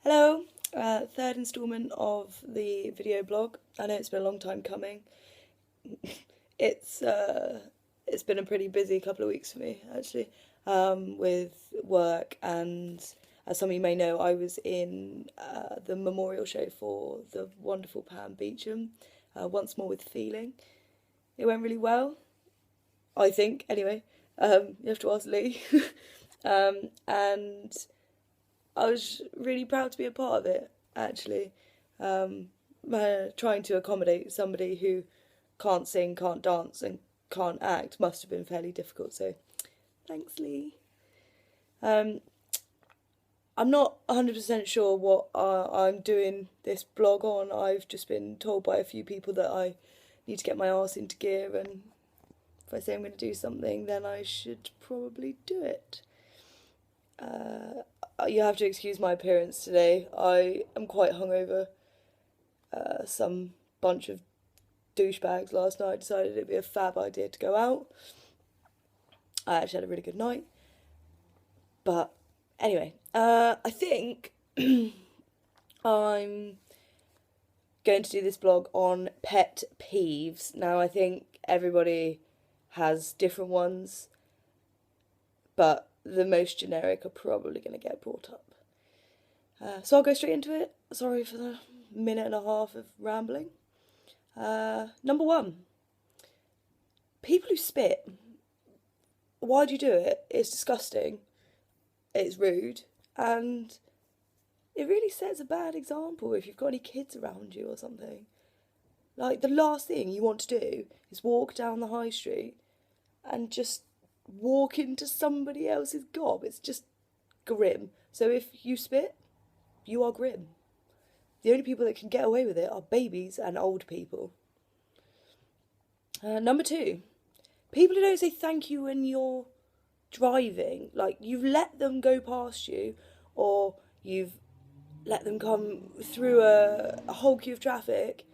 Hello, third instalment of the video blog. I know it's been a long time coming. It's uh, it's been a pretty busy couple of weeks for me actually, with work and as some of you may know, I was in the memorial show for the wonderful Pam Beecham, once more with feeling. It went really well, I think. Anyway, you have to ask Lee, and I was really proud to be a part of it, actually. Trying to accommodate somebody who can't sing, can't dance, and can't act must have been fairly difficult, so thanks, Lee. Um, I'm not 100% sure what I'm doing this blog on. I've just been told by a few people that I need to get my arse into gear, and if I say I'm going to do something, then I should probably do it. You have to excuse my appearance today. I am quite hungover. Some bunch of douchebags last night decided it'd be a fab idea to go out. I actually had a really good night. But anyway, I think I'm going to do this blog on pet peeves. Now, I think everybody has different ones, but the most generic are probably going to get brought up. So I'll go straight into it. Sorry for the minute and a half of rambling. Number one, people who spit. Why do you do it? It's disgusting. It's rude. And it really sets a bad example if you've got any kids around you or something. Like, the last thing you want to do is walk down the high street and just walk into somebody else's gob. It's just grim. So if you spit, you are grim. The only people that can get away with it are babies and old people. Number two, people who don't say thank you when you're driving. Like, you've let them go past you, or you've let them come through a whole queue of traffic,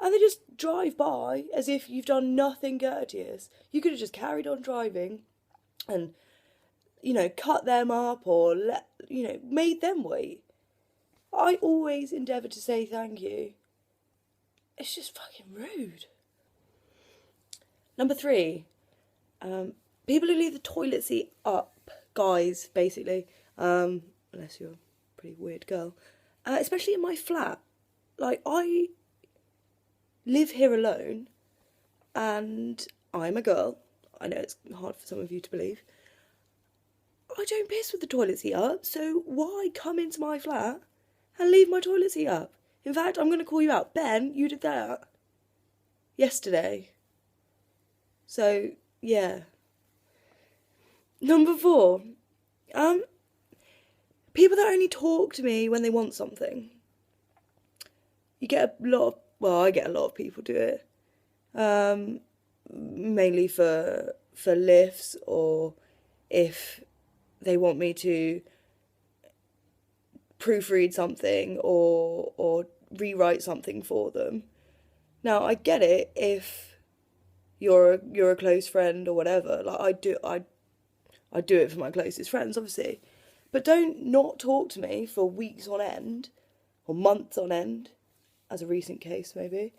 and they just drive by as if you've done nothing courteous. You could have just carried on driving and, cut them up or made them wait. I always endeavour to say thank you. It's just fucking rude. Number three, people who leave the toilet seat up, guys, basically, unless you're a pretty weird girl, especially in my flat. Like, I live here alone, and I'm a girl. I know it's hard for some of you to believe. I don't piss with the toilet seat up, so why come into my flat and leave my toilet seat up? In fact, I'm going to call you out. Ben, you did that yesterday. So, yeah. Number four, people that only talk to me when they want something. You get I get a lot of people do it. Mainly for lifts, or if they want me to proofread something or rewrite something for them. Now, I get it if you're a close friend or whatever. Like, I do it for my closest friends, obviously. But don't not talk to me for weeks on end, or months on end, as a recent case maybe,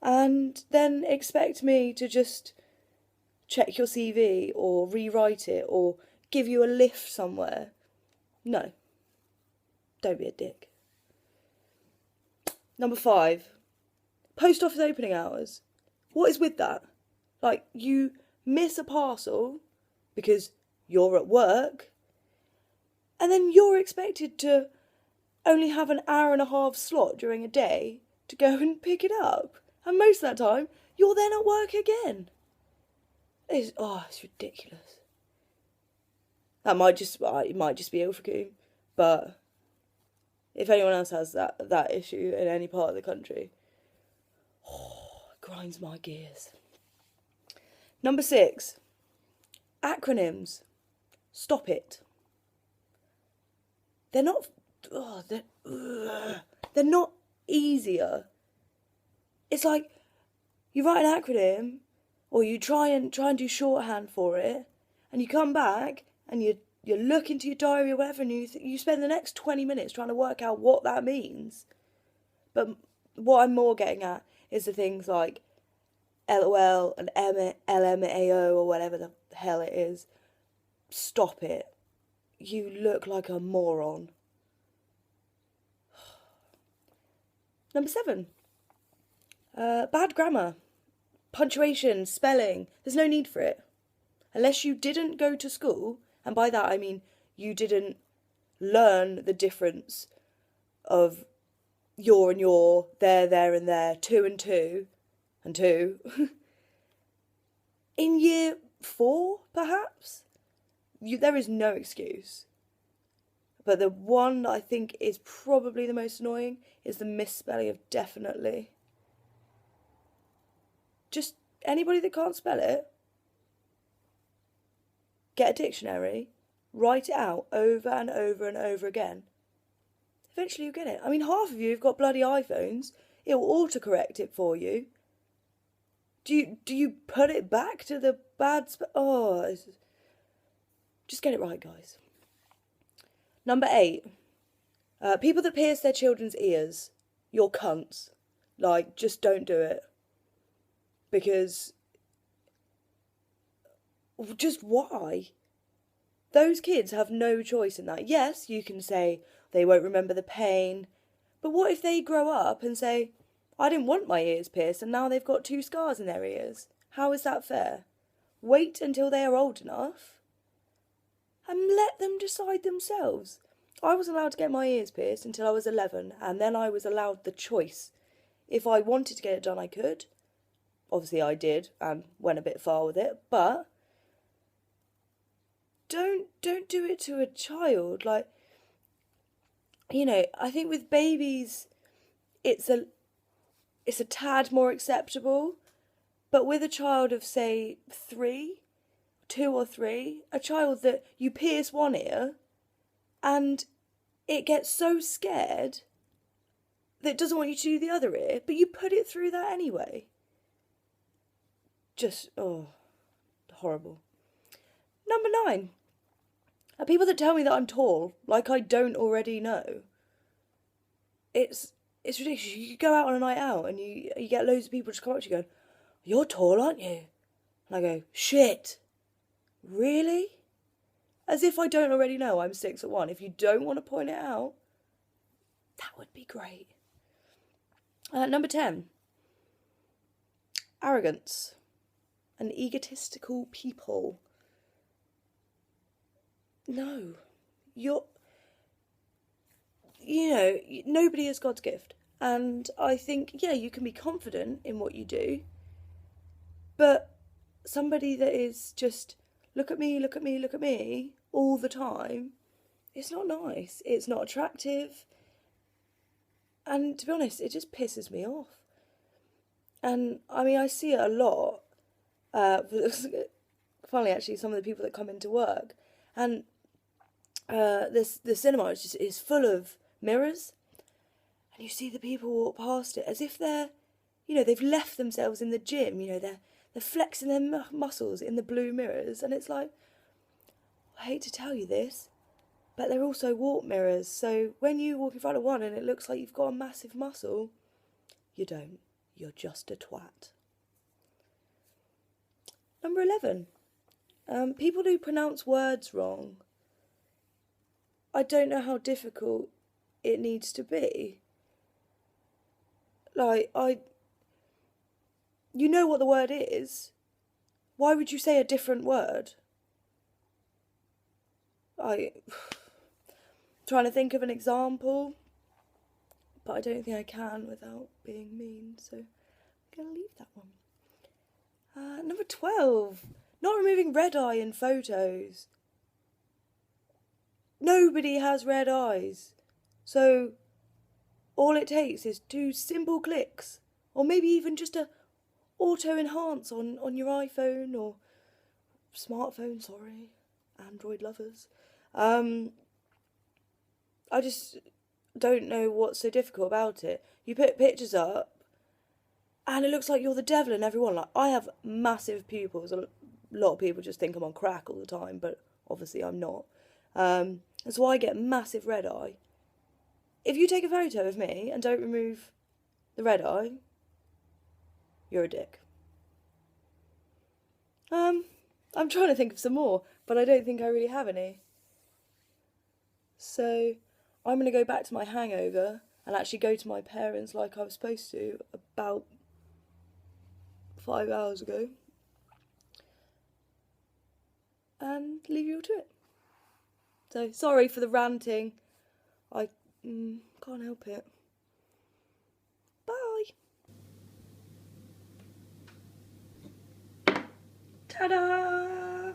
and then expect me to just check your CV or rewrite it or give you a lift somewhere. No. Don't be a dick. Number five, post office opening hours. What is with that? Like, you miss a parcel because you're at work, and then you're expected to only have an hour and a half slot during a day to go and pick it up. And most of that time, you're then at work again. It's ridiculous. It might just be Ilfracombe, but if anyone else has that issue in any part of the country, it grinds my gears. Number six, acronyms. Stop it. They're not. They're not easier. It's like you write an acronym, or you try and do shorthand for it, and you come back and you you look into your diary or whatever, and you spend the next 20 minutes trying to work out what that means. But what I'm more getting at is the things like LOL and LMAO or whatever the hell it is. Stop it. You look like a moron. Number 7. Bad grammar. Punctuation, spelling. There's no need for it. Unless you didn't go to school, and by that I mean you didn't learn the difference of your and your, there and there, two and two, and two. In year 4, perhaps? There is no excuse. But the one that I think is probably the most annoying is the misspelling of definitely. Just anybody that can't spell it, get a dictionary, write it out over and over and over again. Eventually you get it. I mean, half of you have got bloody iPhones. It will autocorrect it for you. Do you put it back to the bad just get it right, guys. Number 8. People that pierce their children's ears. You're cunts. Like, just don't do it. Because just why? Those kids have no choice in that. Yes, you can say they won't remember the pain, but what if they grow up and say, I didn't want my ears pierced and now they've got 2 scars in their ears? How is that fair? Wait until they are old enough and let them decide themselves. I wasn't allowed to get my ears pierced until I was 11, and then I was allowed the choice. If I wanted to get it done, I could. Obviously I did and went a bit far with it, but don't do it to a child. Like, you know, I think with babies it's a tad more acceptable, but with a child of say 2 or 3, a child that you pierce one ear and it gets so scared that it doesn't want you to do the other ear, but you put it through that anyway. Just, horrible. Number 9. Are people that tell me that I'm tall, like I don't already know. It's ridiculous. You go out on a night out and you get loads of people just come up to you going, you're tall, aren't you? And I go, shit. Really? As if I don't already know I'm 6'1". If you don't want to point it out, that would be great. Number 10. Arrogance. And egotistical people. No. Nobody is God's gift. And I think, yeah, you can be confident in what you do. But somebody that is just, look at me, look at me, look at me, all the time, it's not nice. It's not attractive. And to be honest, it just pisses me off. And, I mean, I see it a lot. Finally, actually, some of the people that come into work. And the cinema is full of mirrors. And you see the people walk past it as if they're, they've left themselves in the gym. They're flexing their muscles in the blue mirrors. And it's like, I hate to tell you this, but they're also walk mirrors. So when you walk in front of one and it looks like you've got a massive muscle, you don't. You're just a twat. Number 11. People who pronounce words wrong. I don't know how difficult it needs to be. Like, you know what the word is. Why would you say a different word? Trying to think of an example, but I don't think I can without being mean, so I'm going to leave that one. Number 12. Not removing red eye in photos. Nobody has red eyes, so all it takes is 2 simple clicks, or maybe even just a auto-enhance on your iPhone or smartphone, Android lovers. I just don't know what's so difficult about it. You put pictures up and it looks like you're the devil in every one. Like, I have massive pupils. A lot of people just think I'm on crack all the time, but obviously I'm not. That's why I get massive red eye. If you take a photo of me and don't remove the red eye, you're a dick. I'm trying to think of some more, but I don't think I really have any. So I'm going to go back to my hangover and actually go to my parents like I was supposed to about 5 hours ago and leave you all to it. So sorry for the ranting. I can't help it. Bye. Ta-da!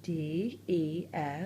DEFINITELY